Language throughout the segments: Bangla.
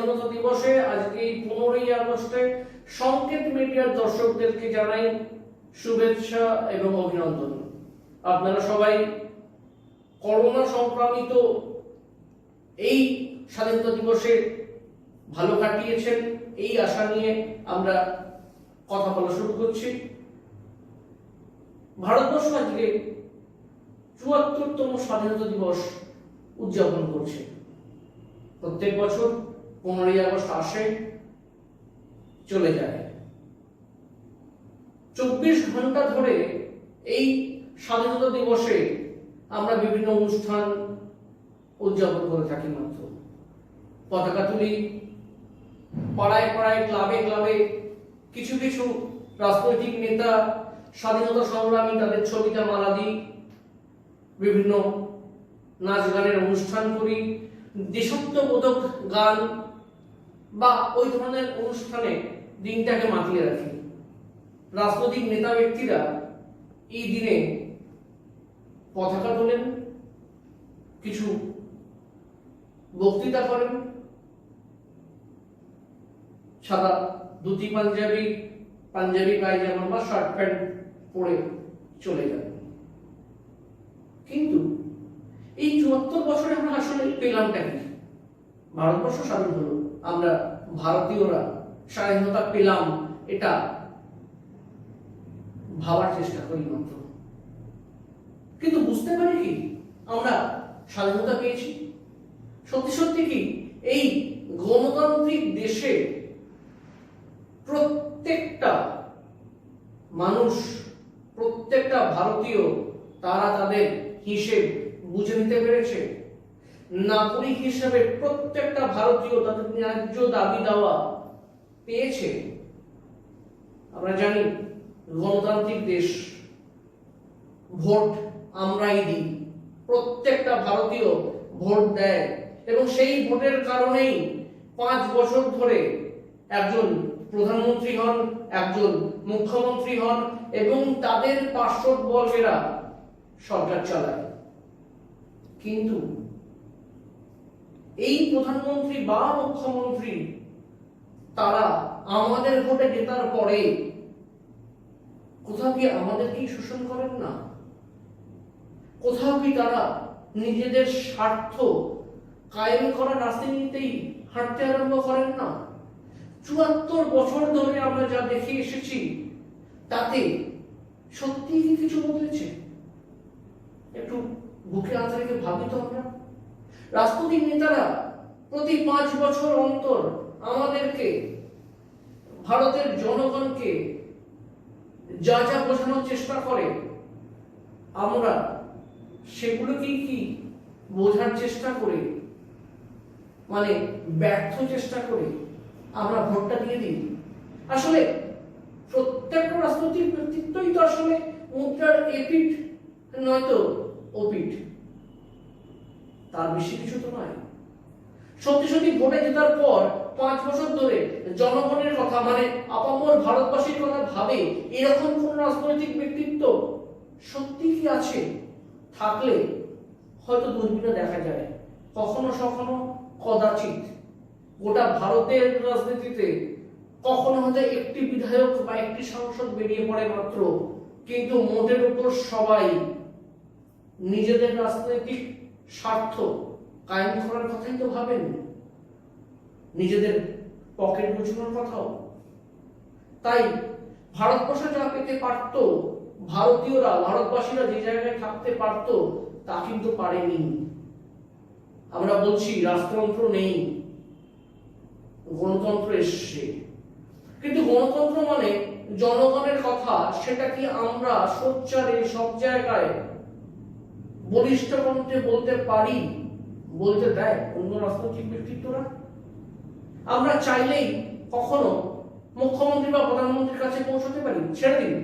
স্বাধীনতা দিবসে আজকে এই 15ই আগস্টে সংকেত মিডিয়ার দর্শকদেরকে জানাই শুভেচ্ছা এবং অভিনন্দন। আপনারা সবাই করোনা সংক্রামিত এই স্বাধীনতা দিবসে ভালো কাটিয়েছেন, এই আশা নিয়ে আমরা কথা বলা শুরু করছি। ভারতবর্ষ আজকে ৭৪তম স্বাধীনতা দিবস উদযাপন করছে। প্রত্যেক বছর 15ই আগস্ট আসে, চলে যায়। 24 ঘন্টা ধরে এই স্বাধীনতা দিবসে আমরা বিভিন্ন অনুষ্ঠান উদযাপন করে থাকি। মাত্র পতাকা তুলি, পাড়ায় পাড়ায়, ক্লাবে ক্লাবে কিছু কিছু রাজনৈতিক নেতা, স্বাধীনতা সংগ্রামী, তাদের ছবিতে মালা দিই, বিভিন্ন নাচ গানের অনুষ্ঠান করি, দেশাত্মবোধক গান বা ওই ধরনের অনুষ্ঠানে দিনটাকে মাতিয়ে রাখি। রাজনৈতিক নেতা ব্যক্তিরা এই দিনে পতাকা তোলেন, কিছু বক্তৃতা করেন, সাদা ধুতি পাঞ্জাবি পায়জামা বা শার্ট প্যান্ট পরে চলে যান। কিন্তু এই ৭৪ বছরে আমরা আসলে পেলামটা কি? ভারতবর্ষ স্বাধীন হলো, আমরা ভারতীয়রা স্বাধীনতা পেলাম, এটা ভাবার চেষ্টা করি মাত্র। কিন্তু বুঝতে পারি কি আমরা স্বাধীনতা পেয়েছি? সত্যি সত্যি কি এই গণতান্ত্রিক দেশে প্রত্যেকটা মানুষ, প্রত্যেকটা ভারতীয়, তারা তাদের হিসেব বুঝে নিতে পেরেছে? নাগরিক হিসেবে প্রত্যেকটা ভারতীয় তাদের ন্যায্য দাবি দাওয়া পেয়েছে? আমরা জানি গণতান্ত্রিক দেশ, ভোট আমরাই দিই, প্রত্যেকটা ভারতীয় ভোট দেয় এবং সেই ভোটের কারণেই 5 বছর ধরে একজন প্রধানমন্ত্রী হন, একজন মুখ্যমন্ত্রী হন এবং তাদের পার্শ্ববর্গেরা সরকার চালায়। কিন্তু এই প্রধানমন্ত্রী বা মুখ্যমন্ত্রী তারা আমাদের ভোটে জেতার পরে কোথাও কি আমাদেরকেই শোষণ করেন না? কোথাও কি তারা নিজেদের স্বার্থ কায়েম করার রাজনীতিতেই হাঁটতে আরম্ভ করেন না? ৭৪ বছর ধরে আমরা যা দেখে এসেছি তাতে সত্যি কি কিছু বদলেছে? একটু বুকে হাত রেখে ভাবি তো আমরা। রাজনৈতিক নেতারা প্রতি 5 বছর অন্তর আমাদেরকে, ভারতের জনগণকে যা যা বোঝানোর চেষ্টা করে, আমরা সেগুলোকেই কি বোঝার চেষ্টা করে, মানে ব্যর্থ চেষ্টা করে আমরা ভোটটা দিয়ে দিই? আসলে প্রত্যেকটা রাজনৈতিক ব্যক্তিত্বই তো আসলে মুদ্রার এপিঠ নয়তো ওপিঠ, তার বেশি কিছু তো নয়। সত্যি সত্যি ভোটে জেতার পর 5 বছর ধরে জনগণের কথা, মানে আপামর ভারতবাসীর কথা ভাবে এরকম কোন রাজনৈতিক ব্যক্তিত্ব সত্যি কি আছে? থাকলে হয়তো দূরবীনে দেখা যায়, কখনো কখনো কদাচিৎ। গোটা ভারতের রাজনীতিতে কখনো হয়তো একটি বিধায়ক বা একটি সাংসদ বেরিয়ে পড়ে মাত্র, কিন্তু মোটের উপর সবাই নিজেদের রাজনৈতিক স্বার্থ কায়েম করার কথাই তো ভাবেন, নিজেদের পকেট গুছানোর কথাও। তাই ভারতবর্ষ যা পেতে পারত, ভারতীয়রা, ভারতবাসীরা যে জায়গায় থাকতে পারত, তা কিন্তু পারেনি। আমরা বলছি রাজতন্ত্র নেই, গণতন্ত্র এসছে, কিন্তু গণতন্ত্র মানে জনগণের কথা, সেটা কি আমরা সোচ্চারে সব জায়গায় বলিষ্ঠ কণ্ঠে বলতে পারি, বলতে দেয় অন্য রাজনৈতিক ব্যক্তিত্বরা? আমরা চাইলেই কখনো মুখ্যমন্ত্রী বা প্রধানমন্ত্রীর কাছে পৌঁছতে পারি? ছেড়ে দিন,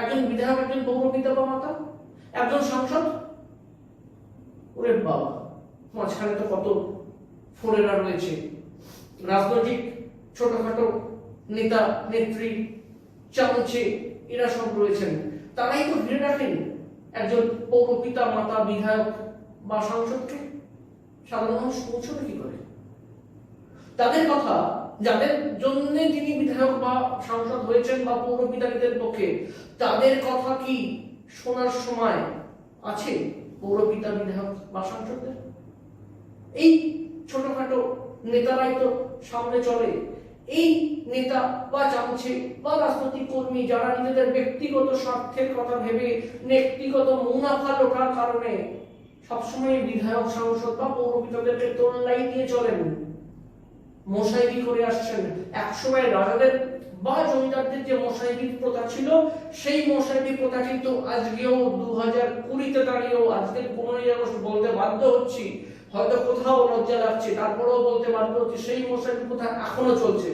একজন বিধায়ক, একজন পৌরপিতা বা মাতা, একজন সাংসদ, ওরে বাবা, মাঝখানে তো কত ফোরেরা রয়েছে, রাজনৈতিক ছোটখাটো নেতা নেত্রী, চামচে, এরা সব রয়েছেন, তারাই তো ঘিরে রাখেন একজন পৌরপিতা, মাতা, বিধায়ক বা সাংসদকে। সাধারণ মানুষ পৌঁছবে কি করে? তাদের কথা, যাদের জন্য তিনি বিধায়ক বা সাংসদ হয়েছেন বা পৌর বিধায়কদের পক্ষে, তাদের কথা কি শোনার সময় আছে পৌরপিতা, বিধায়ক বা সাংসদদের? এই ছোটখাটো নেতারাই তো সামনে চলে। এই নেতা বা চামচে বা রাজনৈতিক কর্মী যারা নিজেদের ব্যক্তিগত স্বার্থের কথা ভেবে, ব্যক্তিগত মুনাফা লোটার কারণে সবসময় বিধায়ক, সাংসদ বা পৌরপিতাদেরকে তোল্লাই দিয়ে চলেন, মশাইরি করে আসছেন। একসময় রাজাদের বা জমিদারদের যে মশাইরির প্রথা ছিল, সেই মশাইরি প্রথা কিন্তু আজকেও 2020-তে দাঁড়িয়েও, আজকের 15ই আগস্ট বলতে বাধ্য হচ্ছি, হয়তো কোথাও লজ্জা লাগছে, তারপরেও বলতে বাধ্য হচ্ছে, সেই মশাইরি প্রথা এখনো চলছে।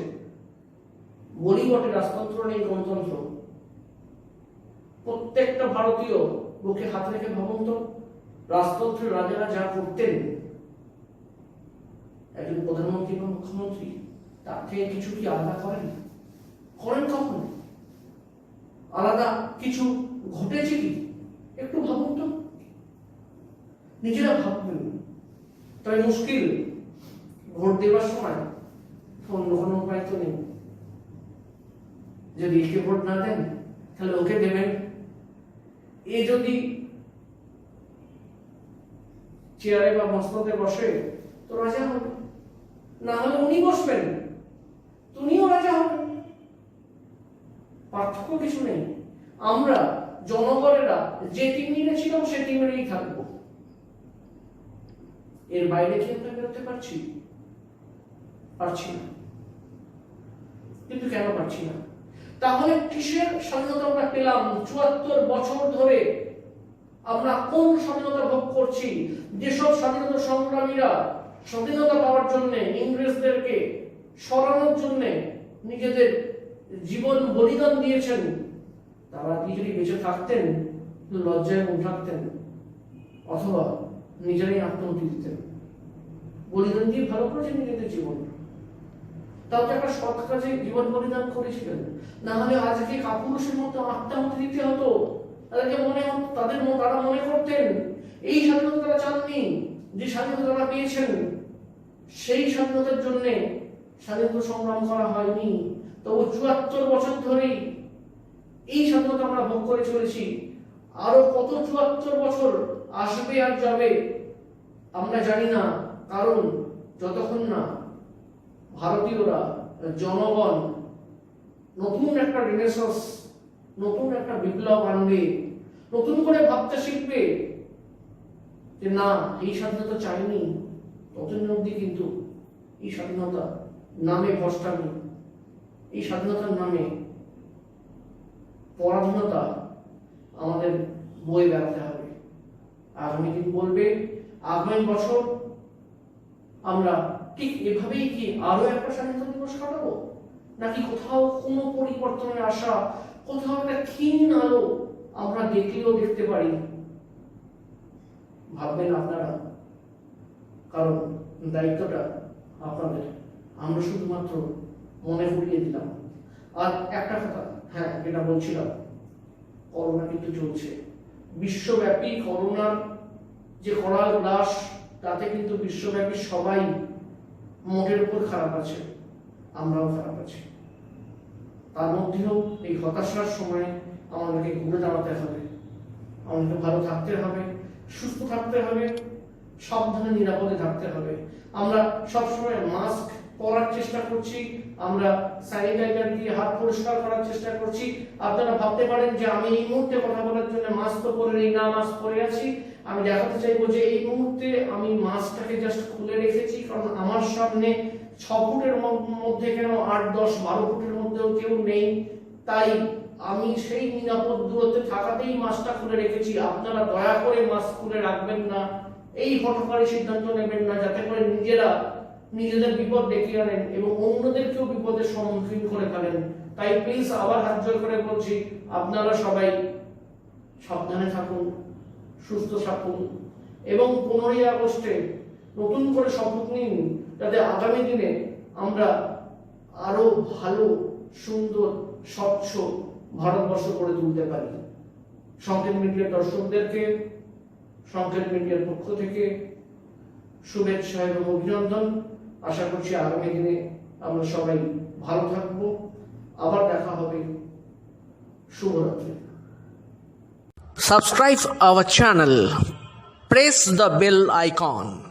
বলি বটে রাজতন্ত্র নেই গণতন্ত্র। প্রত্যেকটা ভারতীয় বুকে হাত রেখে ভাবুন তো, রাজতন্ত্রের রাজারা যা করতেন, একজন প্রধানমন্ত্রী বা মুখ্যমন্ত্রী তার থেকে কিছু কি আলাদা করেন? কখন আলাদা কিছু ঘটেছে কি? একটু ভাবুন তো, নিজেরা ভাববেন। তাই মুশকিল ভোট দেওয়ার সময় অন্য কোনো উপায় তো নেই। যদি একে ভোট না দেন তাহলে ওকে দেবেন। এ যদি চেয়ারে বা মসনদে বসে তো রাজা হবে, না হলে উনি বসবেন, তুমিও রাজা হবেন। পার্থক্য কিছু নেই। আমরা জনগণেরা যে টিমে ছিলাম সে টিমেরই থাকবো। এর বাইরে কি আমরা বেরোতে পারছি? পারছি না। কিন্তু কেন পারছি না? তাহলে কিসের স্বাধীনতা আমরা পেলাম? ৭৪ বছর ধরে আমরা কোন স্বাধীনতা ভোগ করছি? যেসব স্বাধীনতা সংগ্রামীরা স্বাধীনতা পাওয়ার জন্য, ইংরেজদেরকে সরানোর জন্য নিজেদের জীবন বলিদান দিয়েছেন, তারা কি যদি বেঁচে থাকতেন লজ্জায় মুখ ঢাকতেন, অথবা নিজেরাই আত্মহত্যা দিতেন? বলিদান দিয়ে ভালো করেছেন নিজেদের জীবন, তাও তো একটা সৎ কাজে জীবন বলিদান করেছিলেন। না হলে আজকে কাপুরুষের মতো আত্মহত্যা দিতে হতো। তাদেরকে তারা মনে করতেন এই স্বাধীনতা তারা চাননি, যে স্বাধীনতা তারা পেয়েছেন সেই স্বাধীনতার জন্য স্বাধীনতা সংগ্রাম করা হয়নি। তবু ৭৪ বছর ধরেই এই স্বাধীনতা আমরা ভোগ করে চলেছি। আরো কত ৭৪ বছর আসবে আর যাবে আমরা জানি না। কারণ যতক্ষণ না ভারতীয়রা, জনগণ নতুন একটা রেনেসাঁস, নতুন একটা বিপ্লব আনবে, নতুন করে ভাবতে শিখবে যে না এই স্বাধীনতা চাইনি, ততদিন অবধি কিন্তু এই স্বাধীনতা নামে ভ্রষ্টামি, এই স্বাধীনতার নামে পরাধীনতা আমাদের বয়ে বেড়াতে হবে। আগামী দিন বলবে, আগামী বছর আমরা ঠিক এভাবেই কি আরো একটা স্বাধীনতা দিবস কাটাবো, নাকি কোথাও কোনো পরিবর্তনের আশা, কোথাও একটা ক্ষীণ আলো আমরা দেখলেও দেখতে পারি? ভাববেন আপনারা, কারণ দায়িত্বটা আপনাদের। আমরা শুধুমাত্র মনে করিয়ে দিলাম। আর একটা কথা, হ্যাঁ যেটা বলছিলাম, করোনা কিন্তু চলছে বিশ্বব্যাপী। করোনার যে করাল গ্রাস, তাতে কিন্তু বিশ্বব্যাপী সবাই মোটের উপর খারাপ আছে, আমরাও খারাপ আছি। তার মধ্যেও এই হতাশার সময় আমাদেরকে ঘুরে দাঁড়াতে হবে, আমাদেরকে ভালো থাকতে হবে, সুস্থ থাকতে হবে, সাবধানে নিরাপদে থাকতে হবে। আমরা সবসময় মাস্ক পরার চেষ্টা করছি, আমরা স্যানিটাইজার দিয়ে হাত পরিষ্কার করার চেষ্টা করছি। আপনারা ভাবতে পারেন যে আমি এই মুহূর্তে কথা বলার জন্য মাস্ক তো পরে নেই, না মাস্ক পরে আছি। আমি দেখাতে চাইবো যে এই মুহূর্তে আমি মাস্কটাকে জাস্ট খুলে রেখেছি, কারণ আমার সামনে 6 ফুটের মধ্যে কেন 8, 10, 12 ফুটের মধ্যেও কেউ নেই, তাই আমি সেই নিরাপদ দূরত্বে থাকাতেই মাস্কটা খুলে রেখেছি। আপনারা দয়া করে মাস্ক খুলে রাখবেন না, এই হঠকারী সিদ্ধান্ত নেবেন না, যাতে করে নিজেরা নিজেদের বিপদ ডেকে আনেন এবং অন্যদেরকেও বিপদের সম্মুখীন করে ফেলেন। তাই প্লিজ আবার হাত জোর করে বলছি, আপনারা সবাই সাবধানে থাকুন, সুস্থ থাকুন এবং 15ই আগস্টে নতুন করে শপথ নিন, যাতে আগামী দিনে আমরা আরো ভালো, সুন্দর, স্বচ্ছ ভারতবর্ষ গড়ে তুলতে পারি। সংকেত মিডিয়ার দর্শকদেরকে সংকেত মিডিয়ার পক্ষ থেকে শুভেচ্ছা এবং অভিনন্দন। আশা করছি আগামী দিনে আমরা সবাই ভালো থাকবো। আবার দেখা হবে। শুভরাত্রি। Subscribe our channel. Press the bell icon.